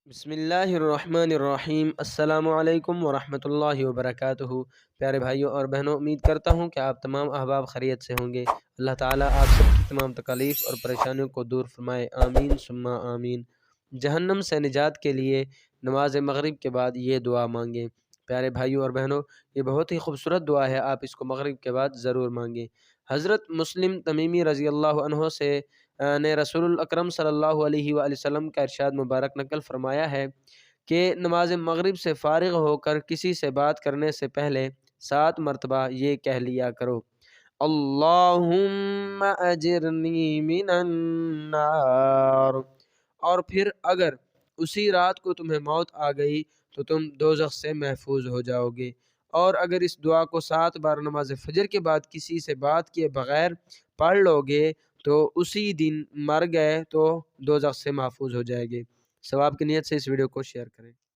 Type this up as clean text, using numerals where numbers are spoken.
बिस्मिल्लाहिर्रहमानिर्रहीम। अस्सलामु अलैकुम वरहमतुल्लाहि वबरकातुहू। प्यारे भाइयों और बहनों, उम्मीद करता हूँ कि आप तमाम अहबाब खैरियत से होंगे। अल्लाह ताला आप सबकी तमाम तकालीफ और परेशानियों को दूर फरमाए, आमीन सुम्मा आमीन। जहन्नम से निजात के लिए नमाज मगरिब के बाद ये दुआ मांगें। प्यारे भाइयों और बहनों, ये बहुत ही खूबसूरत दुआ है, आप इसको मगरिब के बाद ज़रूर मांगें। हज़रत मुस्लिम तमीमी रज़ी अल्लाह अन्हो से ने रसूल अकरम सल्लल्लाहु अलैहि वसल्लम का इरशाद मुबारक नकल फरमाया है कि नमाज मगरिब से फ़ारिग होकर किसी से बात करने से पहले 7 मरतबा ये कह लिया करो, अल्लाहुम्मा अजिरनी मिनन नार। और फिर अगर उसी रात को तुम्हें मौत आ गई तो तुम दोज़ख से महफूज हो जाओगे। और अगर इस दुआ को 7 बार नमाज फजर के बाद किसी से बात किए बगैर पढ़ लोगे तो उसी दिन मर गए तो दोज़ख से महफूज हो जाएंगे। सवाब की नीयत से इस वीडियो को शेयर करें।